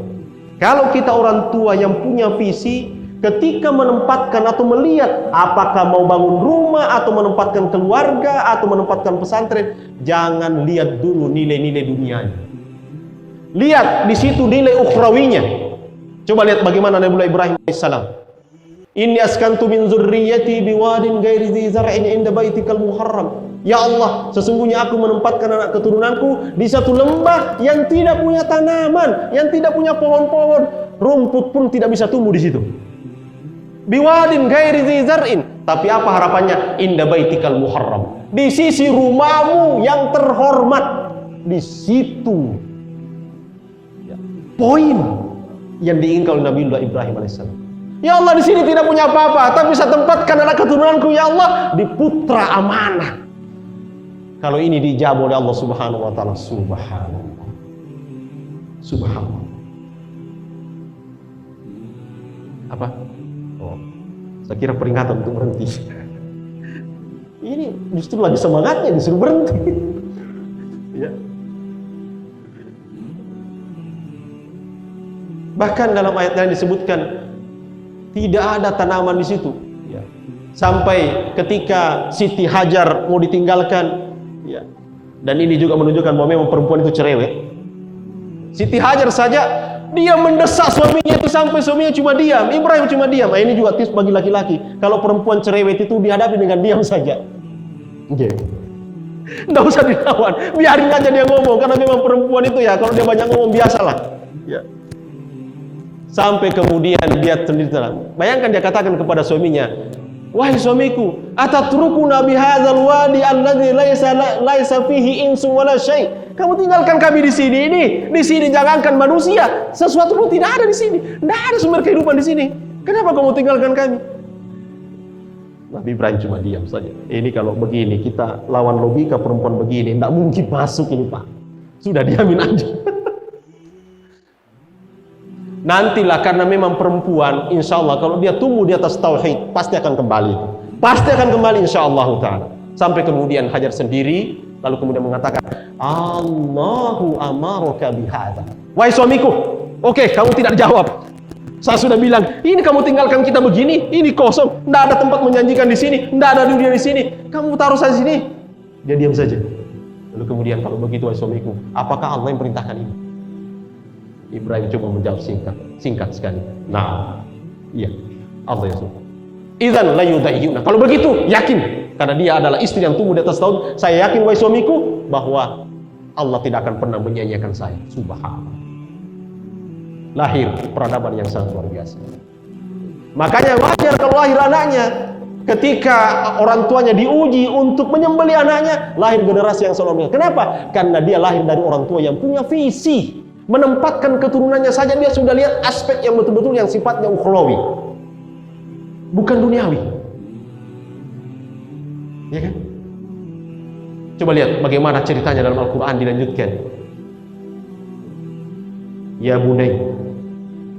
Kalau kita orang tua yang punya visi, ketika menempatkan atau melihat apakah mau bangun rumah atau menempatkan keluarga atau menempatkan pesantren, jangan lihat dulu nilai-nilai dunianya. Lihat di situ nilai ukhrawinya. Coba lihat bagaimana Nabi Ibrahim alaihissalam. Inni askantu min dzurriyyati biwadin ghairi dzi zar'in inda baitikal muharram. Ya Allah, sesungguhnya aku menempatkan anak keturunanku di satu lembah yang tidak punya tanaman, yang tidak punya pohon-pohon, rumput pun tidak bisa tumbuh di situ. Biwadin ghairi dzi zar'in, tapi apa harapannya? Inda baitikal muharram, di sisi rumahmu yang terhormat. Di situ ya, poin yang diinginkan oleh Nabiullah Ibrahim alaihissalam. Ya Allah, di sini tidak punya apa-apa, tapi saya tempatkan anak keturunanku ya Allah di putra amanah. Kalau ini dijawab oleh Allah Subhanahu wa taala, subhanallah. Subhanallah. Apa? Oh, saya kira peringatan untuk berhenti. Ini justru lagi semangatnya disuruh berhenti. Ya. Bahkan dalam ayat lain disebutkan tidak ada tanaman di situ. Ya. Sampai ketika Siti Hajar mau ditinggalkan. Ya. Dan ini juga menunjukkan bahwa memang perempuan itu cerewet. Siti Hajar saja dia mendesak suaminya itu sampai suaminya cuma diam. Ibrahim cuma diam. Nah, ini juga tips bagi laki-laki. Kalau perempuan cerewet itu dihadapi dengan diam saja. Okay. Nggak usah dilawan, biarin aja dia ngomong. Karena memang perempuan itu ya, kalau dia banyak ngomong biasalah. Ya. Sampai kemudian dia sendiri terang. Bayangkan dia katakan kepada suaminya, wahai suamiku, atatrukuna bihadzal wadi alladzi laisa fihi insun wala syai'. Kamu tinggalkan kami di sini ini. Di sini jangankan manusia, sesuatu pun tidak ada di sini. Tidak ada sumber kehidupan di sini. Kenapa kamu tinggalkan kami? Nabi Ibrahim cuma diam saja. Ini kalau begini kita lawan logika perempuan begini, tidak mungkin masuk ini Pak. Sudah diamin aja. Nantilah karena memang perempuan, insya Allah kalau dia tumbuh di atas tauhid pasti akan kembali, insya Allah taala. Sampai kemudian Hajar sendiri lalu kemudian mengatakan, Allahu amaroka bihadza. Wahai suamiku, oke, kamu tidak jawab. Saya sudah bilang, ini kamu tinggalkan kita begini, ini kosong, tidak ada tempat menjanjikan di sini, tidak ada dunia di sini. Kamu taruh saya di sini. Dia diam saja. Lalu kemudian kalau begitu wahai suamiku, apakah Allah yang perintahkan ini? Ibrahim cuma menjawab singkat sekali. Nah, iya, Allah yang suruh. Idzan la yudayyuna. Kalau begitu, yakin karena dia adalah istri yang tumbuh di atas tahun. Saya yakin wahai suamiku bahwa Allah tidak akan pernah menyanyiakan saya. Subhanallah. Lahir peradaban yang sangat luar biasa. Makanya wajar kalau lahir anaknya ketika orang tuanya diuji untuk menyembelih anaknya, lahir generasi yang selalu. Kenapa? Karena dia lahir dari orang tua yang punya visi. Menempatkan keturunannya saja dia sudah lihat aspek yang betul-betul yang sifatnya ukhrawi, bukan duniawi. Ya kan? Coba lihat bagaimana ceritanya dalam Al-Quran dilanjutkan. Ya bunay,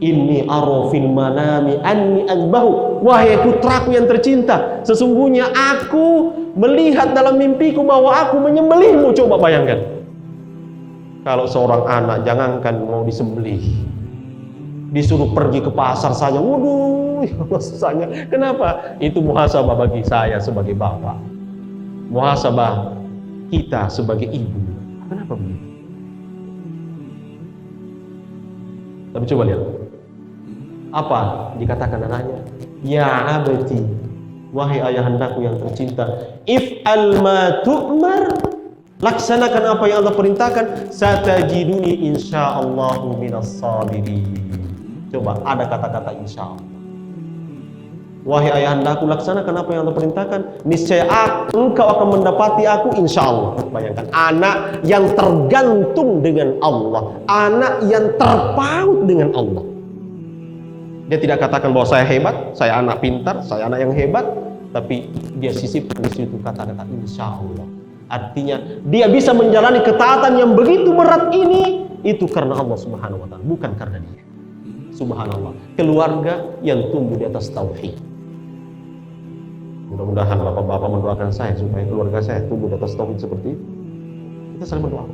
inni ara fil manami anni azbahu. Wahai putraku yang tercinta, sesungguhnya aku melihat dalam mimpiku bahwa aku menyembelihmu. Coba bayangkan. Kalau seorang anak jangankan mau disembelih, disuruh pergi ke pasar saja, waduh, susahnya. Kenapa? Itu muhasabah bagi saya sebagai bapak, muhasabah kita sebagai ibu. Kenapa begitu? Tapi coba lihat, apa dikatakan anaknya? Ya abati, wahai ayahandaku yang tercinta, if'al ma tu'mar. Laksanakan apa yang Allah perintahkan. Satajiduni insyaallahu minas sabirin. Coba ada kata-kata insyaallah. Wahai ayahandaku, laksanakan apa yang Allah perintahkan. Niscaya engkau akan mendapati aku insyaallah. Bayangkan anak yang tergantung dengan Allah, anak yang terpaut dengan Allah. Dia tidak katakan bahwa saya hebat, saya anak pintar, saya anak yang hebat, tapi dia sisipkan di situ kata-kata insya Allah. Artinya dia bisa menjalani ketaatan yang begitu berat ini itu karena Allah Subhanahu wa taala, bukan karena dia. Subhanallah, keluarga yang tumbuh di atas tauhid. Mudah-mudahan bapak-bapak mendoakan saya supaya keluarga saya tumbuh di atas tauhid seperti itu. Kita saling berdoa.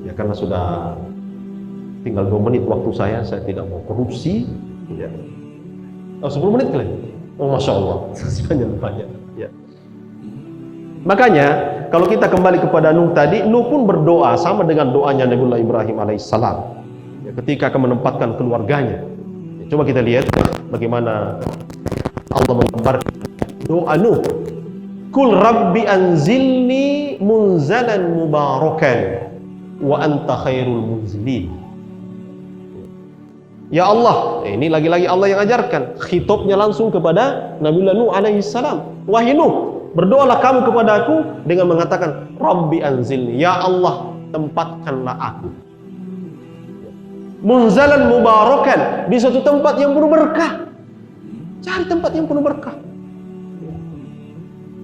Ya karena sudah tinggal 2 menit waktu saya tidak mau korupsi. Ya. Oh, 10 menit kali. Oh, Masya Allah. Banyak. Ya. Makanya, kalau kita kembali kepada Nuh tadi, Nuh pun berdoa sama dengan doanya Nabiullah Ibrahim alaihissalam. Ya, ketika akan menempatkan keluarganya. Ya, coba kita lihat bagaimana Allah menggambarkan doa Nuh. Kul Rabbi anzilni munzalan mubarakan wa anta khairul munzilin. Ya Allah, ini lagi-lagi Allah yang ajarkan. Khitabnya langsung kepada Nabiullah Nuh alaihissalam. Wahai Nuh, berdoalah kamu kepada aku dengan mengatakan Rabbi anzilni, ya Allah tempatkanlah aku munzalan mubarakan, di suatu tempat yang penuh berkah. Cari tempat yang penuh berkah.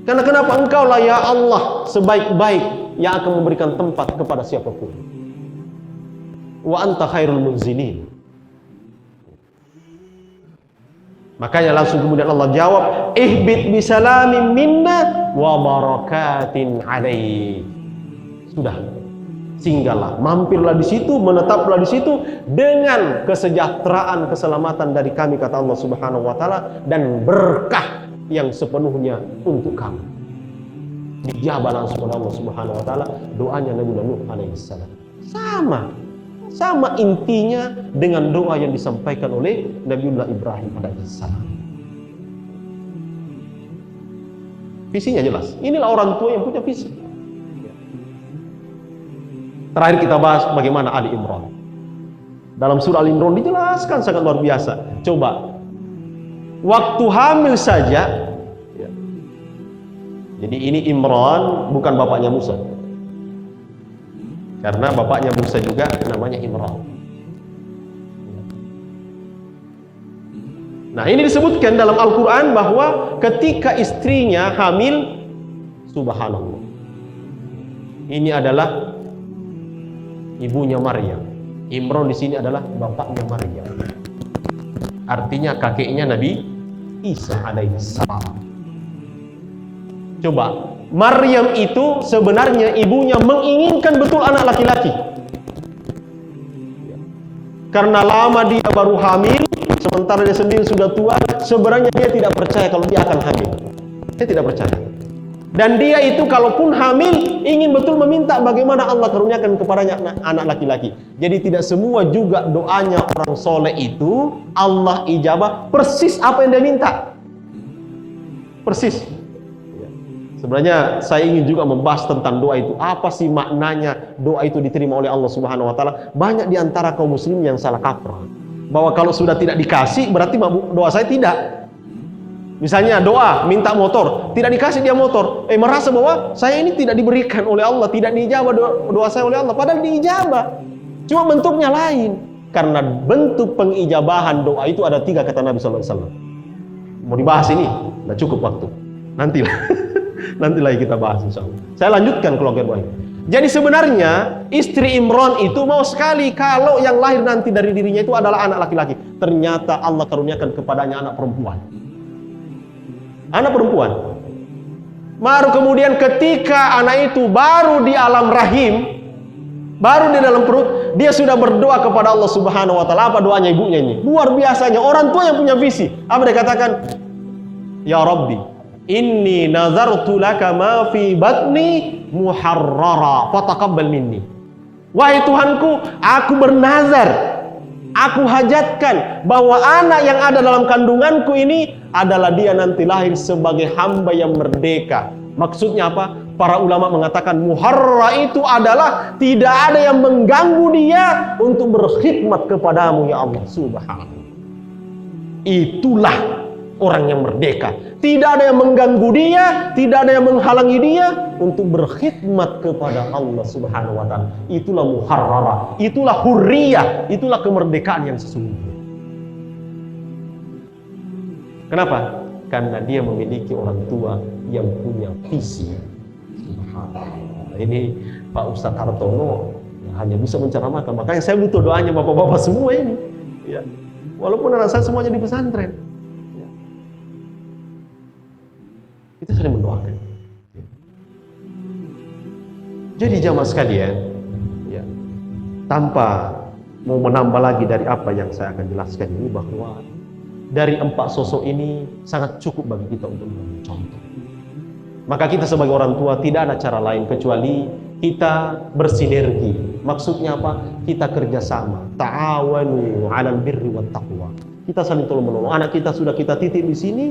Karena kenapa engkau lah ya Allah sebaik-baik yang akan memberikan tempat kepada siapapun. Wa anta khairul munzilin. Makanya langsung kemudian Allah jawab, ihbit bisalamin minna wa barakatin alaik. Sudah, singgahlah, mampirlah di situ, menetaplah di situ dengan kesejahteraan, keselamatan dari kami, kata Allah Subhanahu wa taala, dan berkah yang sepenuhnya untuk kamu. Dijabah langsung oleh Allah Subhanahu wa taala doanya Nabiullah Nuh alaihissalam. Sama intinya dengan doa yang disampaikan oleh Nabiullah Ibrahim alaihissalam. Visinya jelas. Inilah orang tua yang punya visi. Terakhir kita bahas bagaimana Ali Imran. Dalam surah Ali Imran dijelaskan sangat luar biasa. Coba, waktu hamil saja. Jadi ini Imran bukan bapaknya Musa. Karena bapaknya Musa juga namanya Imran. Nah, ini disebutkan dalam Al-Quran bahwa ketika istrinya hamil, subhanallah, ini adalah ibunya Maryam. Imran di sini adalah bapaknya Maryam. Artinya kakeknya Nabi Isa alaihissalam. Coba, Maryam itu sebenarnya ibunya menginginkan betul anak laki-laki. Karena lama dia baru hamil, sementara dia sendiri sudah tua, sebenarnya dia tidak percaya kalau dia akan hamil. Dia tidak percaya. Dan dia itu kalaupun hamil, ingin betul meminta bagaimana Allah karuniakan kepadanya anak laki-laki. Jadi tidak semua juga doanya orang soleh itu Allah ijabah persis apa yang dia minta. Persis. Sebenarnya saya ingin juga membahas tentang doa itu. Apa sih maknanya doa itu diterima oleh Allah Subhanahu wa taala? Banyak di antara kaum muslim yang salah kaprah. Bahwa kalau sudah tidak dikasih berarti doa saya tidak. Misalnya doa minta motor, tidak dikasih dia motor. Merasa bahwa saya ini tidak diberikan oleh Allah, tidak diijabah doa saya oleh Allah, padahal diijabah. Cuma bentuknya lain. Karena bentuk pengijabahan doa itu ada 3 kata Nabi sallallahu alaihi wasallam. Mau dibahas ini? Nah, cukup waktu. Nanti lagi kita bahas insyaallah. Saya lanjutkan keluarga doa ini. Jadi sebenarnya istri Imran itu mau sekali kalau yang lahir nanti dari dirinya itu adalah anak laki-laki. Ternyata Allah karuniakan kepadanya anak perempuan. Anak perempuan. Baru kemudian ketika anak itu baru di alam rahim, baru di dalam perut, dia sudah berdoa kepada Allah Subhanahu wa taala. Apa doanya ibunya ini? Luar biasanya, orang tua yang punya visi. Apa dia katakan? Ya Rabbi, inni nazartu laka ma fi batni muharrara fataqabbal minni. Wahai Tuhanku, aku bernazar, aku hajatkan bahwa anak yang ada dalam kandunganku ini adalah dia nanti lahir sebagai hamba yang merdeka. Maksudnya apa? Para ulama mengatakan muharrara itu adalah tidak ada yang mengganggu dia untuk berkhidmat kepadamu ya Allah Subhanahu. Itulah orang yang merdeka. Tidak ada yang mengganggu dia, tidak ada yang menghalangi dia untuk berkhidmat kepada Allah Subhanahu wa taala. Itulah muharrarah, itulah hurriyah, itulah kemerdekaan yang sesungguhnya. Kenapa? Karena dia memiliki orang tua yang punya visi. Subhanallah. Ini Pak Ustadz Hartono hanya bisa menceramahkan. Makanya saya butuh doanya bapak-bapak semua ini. Ya. Walaupun anak saya semuanya di pesantren, ya. Kita sering mendoakan. Ya. Jadi jamaah sekalian, ya, tanpa mau menambah lagi dari apa yang saya akan jelaskan ini, bahwa dari 4 sosok ini sangat cukup bagi kita untuk menjadi contoh. Maka kita sebagai orang tua tidak ada cara lain kecuali kita bersinergi. Maksudnya apa? Kita kerjasama. Ta'awanu 'alal birri wat taqwa. Kita saling tolong menolong. Anak kita sudah kita titik di sini,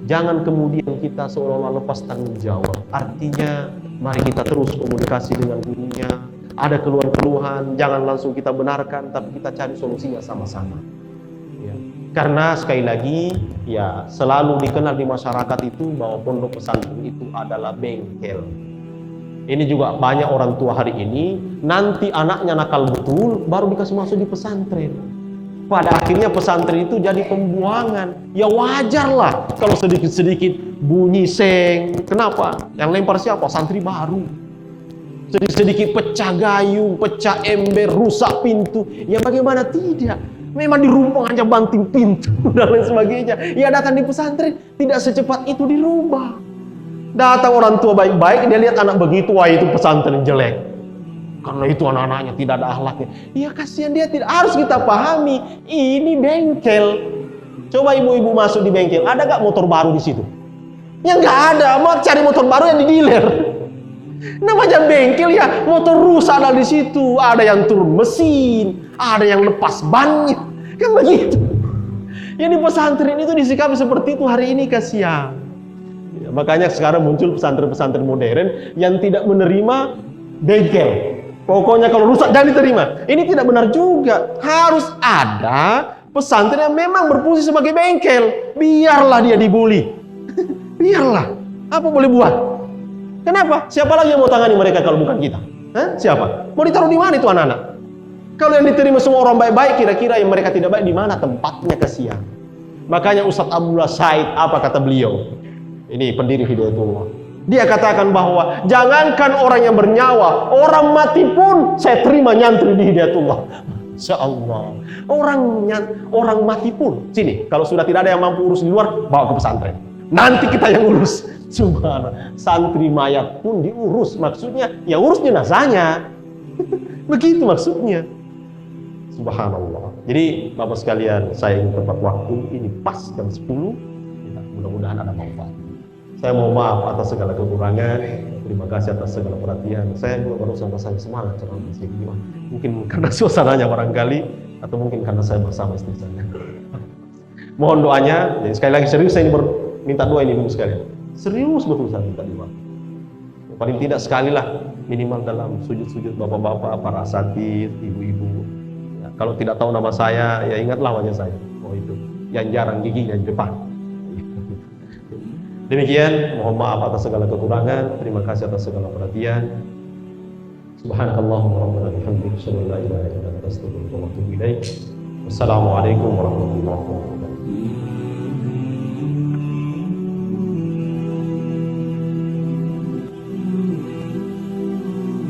jangan kemudian kita seolah-olah lepas tanggung jawab. Artinya, mari kita terus komunikasi dengan gurunya. Ada keluhan-keluhan, jangan langsung kita benarkan, tapi kita cari solusinya sama-sama. Ya. Karena sekali lagi, ya selalu dikenal di masyarakat itu bahwa pondok pesantren itu adalah bengkel. Ini juga banyak orang tua hari ini, nanti anaknya nakal betul, baru dikasih masuk di pesantren. Pada akhirnya pesantren itu jadi pembuangan. Ya wajar lah kalau sedikit-sedikit bunyi seng. Kenapa? Yang lempar siapa? Santri baru. Sedikit-sedikit pecah gayung, pecah ember, rusak pintu. Ya bagaimana tidak? Memang dirumpung aja banting pintu dan lain sebagainya. Ya datang di pesantren tidak secepat itu dirubah. Datang orang tua baik-baik, dia lihat anak begitu, wah itu pesantren jelek. Karena itu anak-anaknya tidak ada akhlaknya. Ya kasihan dia, tidak harus kita pahami. Ini bengkel. Coba ibu-ibu masuk di bengkel, ada gak motor baru di situ? Ya nggak ada. Mau cari motor baru yang di dealer. Namanya bengkel ya, motor rusak ada di situ. Ada yang turun mesin, ada yang lepas bannya, kan begitu. Yang di pesantren itu disikapi seperti itu hari ini, kasihan. Ya, makanya sekarang muncul pesantren-pesantren modern yang tidak menerima bengkel. Pokoknya kalau rusak jangan diterima. Ini tidak benar juga. Harus ada pesantren yang memang berfungsi sebagai bengkel. Biarlah dia dibully. Biarlah. Apa boleh buat? Kenapa? Siapa lagi yang mau tangani mereka kalau bukan kita? Hah? Siapa? Mau ditaruh di mana itu anak-anak? Kalau yang diterima semua orang baik-baik, kira-kira yang mereka tidak baik di mana tempatnya, kasihan. Makanya Ustadz Abdullah Said, apa kata beliau? Ini pendiri Hidayatullah. Dia katakan bahwa jangankan orang yang bernyawa, orang mati pun saya terima nyantri di Hidayatullah. Masya Allah. Orang mati pun. Sini, kalau sudah tidak ada yang mampu urus di luar, bawa ke pesantren. Nanti kita yang urus. Subhanallah. Santri mayat pun diurus. Maksudnya, ya urus jenazahnya. Begitu maksudnya. Subhanallah. Jadi, Bapak sekalian, saya ingin tepat waktu. Ini pas jam 10. Ya, mudah-mudahan ada manfaat. Saya mohon maaf atas segala kekurangan. Terima kasih atas segala perhatian. Saya juga baru sampai saya semangat ceramah di sini. Mungkin karena suasananya barangkali, atau mungkin karena saya bersama istri saya. Mohon doanya. Jadi sekali lagi serius saya ini minta doa ini dulu sekalian. Serius betul saya minta doa. Paling tidak sekali lah minimal dalam sujud-sujud bapak-bapak, para asatidz, ibu-ibu. Ya, kalau tidak tahu nama saya, ya ingatlah wajah saya. Oh itu, yang jarang giginya di depan. Demikian, mohon maaf atas segala kekurangan. Terima kasih atas segala perhatian. Subhanakallahumma rabbana bihamdika asyhadu an la ilaha illa anta astaghfiruka wa atubu ilaik. Wassalamualaikum warahmatullahi wabarakatuh.